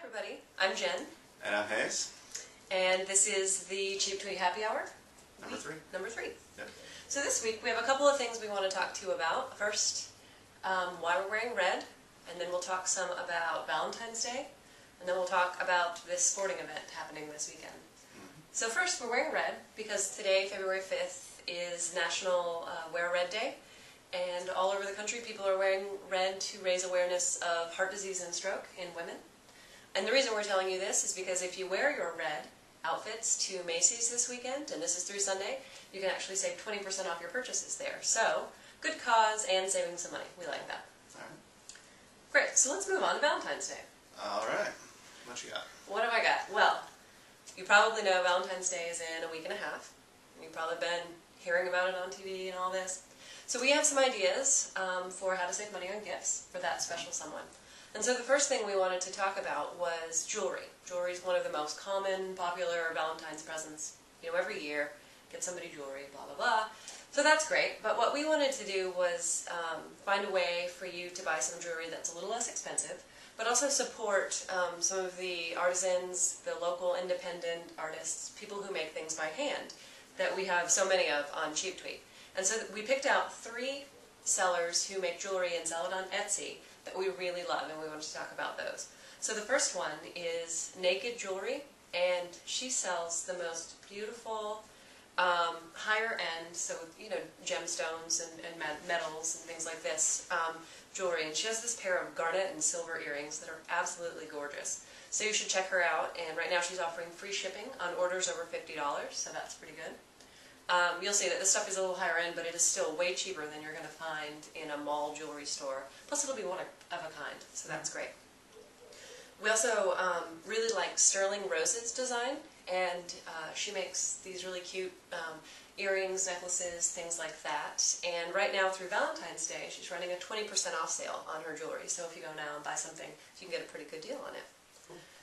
everybody. I'm Jen. And I'm Hayes. And this is the Cheap Tweet Happy Hour. Number three. Yep. So this week we have a couple of things we want to talk to you about. First, why we're wearing red, and then we'll talk some about Valentine's Day, and then we'll talk about this sporting event happening this weekend. So first, we're wearing red because today, February 5th, is National Wear Red Day. And all over the country, people are wearing red to raise awareness of heart disease and stroke in women. And the reason we're telling you this is because if you wear your red outfits to Macy's this weekend, and this is through Sunday, you can actually save 20% off your purchases there. So, good cause and saving some money. We like that. All right. Great, so let's move on to Valentine's Day. All right. What you got? What have I got? Well, you probably know Valentine's Day is in a week and a half. You've probably been hearing about it on TV and all this. So we have some ideas for how to save money on gifts for that special someone. And so the first thing we wanted to talk about was jewelry. Jewelry is one of the most common, popular Valentine's presents. You know, every year, get somebody jewelry, blah, blah, blah. So that's great. But what we wanted to do was find a way for you to buy some jewelry that's a little less expensive, but also support some of the artisans, the local independent artists, people who make things by hand that we have so many of on CheapTweet. And so we picked out 3 sellers who make jewelry and sell it on Etsy that we really love, and we want to talk about those. So the first one is Naked Jewelry, and she sells the most beautiful, higher end, so you know, gemstones and metals and things like this, jewelry. And she has this pair of garnet and silver earrings that are absolutely gorgeous. So you should check her out, and right now she's offering free shipping on orders over $50, so that's pretty good. You'll see that this stuff is a little higher end, but it is still way cheaper than you're going to find in a mall jewelry store. Plus it'll be one of a kind, so that's great. We also really like Sterling Rose's design, and she makes these really cute earrings, necklaces, things like that. And right now through Valentine's Day, she's running a 20% off sale on her jewelry. So if you go now and buy something, you can get a pretty good deal on it.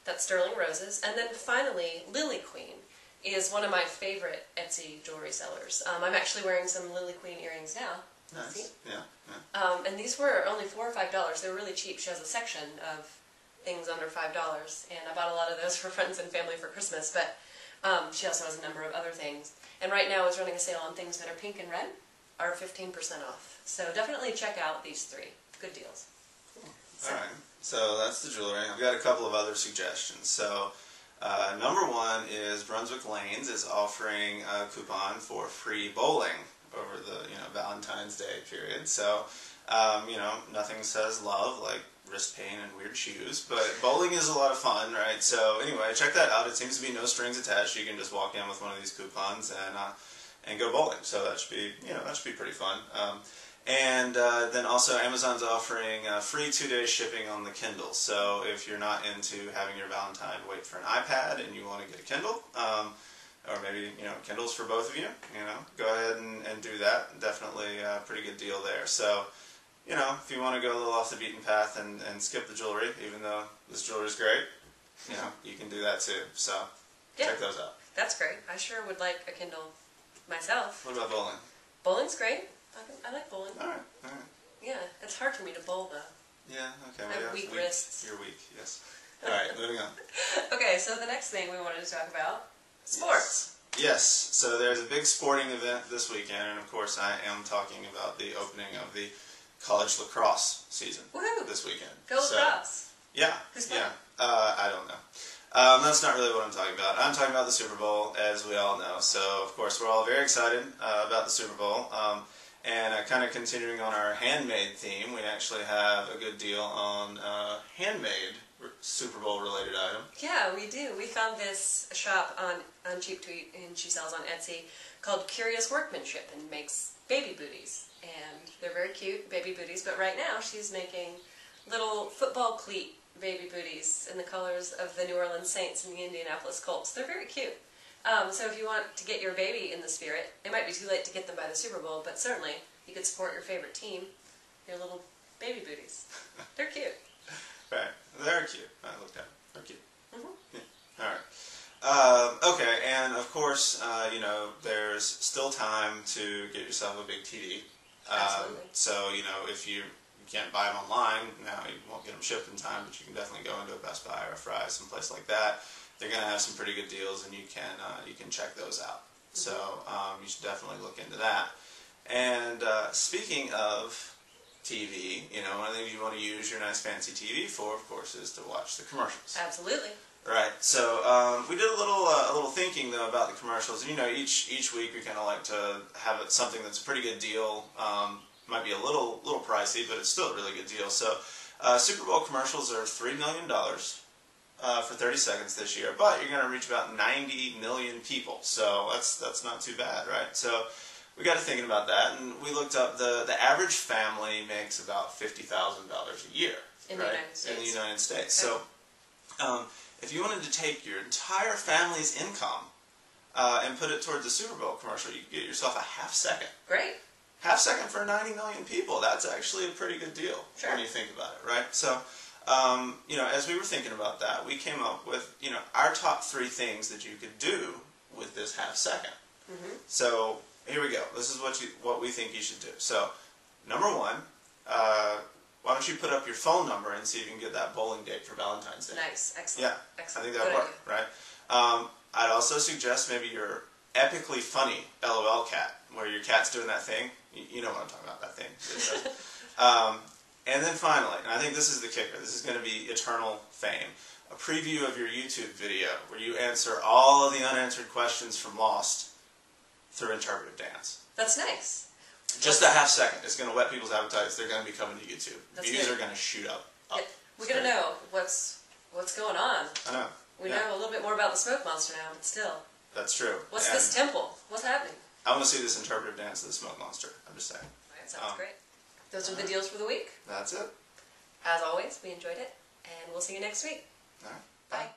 That's Sterling Rose's. And then finally, Lily Queen is one of my favorite Etsy jewelry sellers. I'm actually wearing some Lily Queen earrings now. Nice. See? Yeah. And these were only $4 or $5. They were really cheap. She has a section of things under $5, and I bought a lot of those for friends and family for Christmas, but she also has a number of other things. And right now is running a sale on things that are pink and red, are 15% off. So definitely check out these 3. Good deals. Cool. All right. So that's the jewelry. I've got a couple of other suggestions. So number 1 is Brunswick Lanes is offering a coupon for free bowling over the Valentine's Day period. So nothing says love like wrist pain and weird shoes, but bowling is a lot of fun, right? So anyway, check that out. It seems to be no strings attached. You can just walk in with one of these coupons and go bowling. So that should be pretty fun. And then also Amazon's offering free 2-day shipping on the Kindle. So if you're not into having your Valentine wait for an iPad and you want to get a Kindle, or maybe Kindles for both of you, go ahead and do that. Definitely a pretty good deal there. So if you want to go a little off the beaten path and skip the jewelry, even though this jewelry is great, you can do that too. So check those out. That's great. I sure would like a Kindle myself. What about bowling? Bowling's great. I like bowling. All right. Yeah, it's hard for me to bowl though. Yeah, okay. I have weak wrists. You're weak, yes. All right, moving on. Okay, so the next thing we wanted to talk about, sports. Yes, so there's a big sporting event this weekend, and of course I am talking about the opening of the college lacrosse season this weekend. Go lacrosse. Yeah, I don't know. That's not really what I'm talking about. I'm talking about the Super Bowl, as we all know. So, of course, we're all very excited about the Super Bowl. And kind of continuing on our handmade theme, we actually have a good deal on handmade Super Bowl related item. Yeah, we do. We found this shop on CheapTweet, and she sells on Etsy, called Curious Workmanship, and makes baby booties. And they're very cute, baby booties, but right now she's making little football cleat baby booties in the colors of the New Orleans Saints and the Indianapolis Colts. They're very cute. So if you want to get your baby in the spirit, it might be too late to get them by the Super Bowl, but certainly you could support your favorite team, your little baby booties. They're cute. Right. They're cute. I looked at them. They're cute. Mm-hmm. Yeah. All right. Okay, and of course, there's still time to get yourself a big TV. Absolutely. So, if you you can't buy them online now. You won't get them shipped in time, but you can definitely go into a Best Buy or a Fry's, someplace like that. They're going to have some pretty good deals, and you can check those out. So you should definitely look into that. And speaking of TV, one of the things you want to use your nice fancy TV for, of course, is to watch the commercials. Absolutely. Right. So we did a little thinking though about the commercials. And, each week we kind of like to have something that's a pretty good deal. Might be a little pricey, but it's still a really good deal. So Super Bowl commercials are $3 million for 30 seconds this year, but you're going to reach about 90 million people. So that's not too bad, right? So we got to thinking about that, and we looked up the average family makes about $50,000 a year in the United States. In the United States. So if you wanted to take your entire family's income and put it towards the Super Bowl commercial, you could get yourself a half second. Great. Half second for 90 million people. That's actually a pretty good deal when you think about it, right? So, as we were thinking about that, we came up with, our top 3 things that you could do with this half second. So, here we go. This is what we think you should do. So, number 1, why don't you put up your phone number and see if you can get that bowling date for Valentine's Day? Nice. Excellent. Yeah. Excellent. I think that would work, right? I'd also suggest maybe your epically funny LOL cat, where your cat's doing that thing. You know what I'm talking about, that thing. And then finally, and I think this is the kicker, this is going to be eternal fame, a preview of your YouTube video where you answer all of the unanswered questions from Lost through interpretive dance. That's nice. Just a half second. It's going to whet people's appetites. They're going to be coming to YouTube. That's Views good. are going to shoot up. Yeah, we're going to know what's going on. I know. We know a little bit more about the smoke monster now, but still. That's true. What's this temple? What's happening? I want to see this interpretive dance of the smoke monster. I'm just saying. That sounds great. Those are the deals for the week. That's it. As always, we enjoyed it, and we'll see you next week. All right. Bye.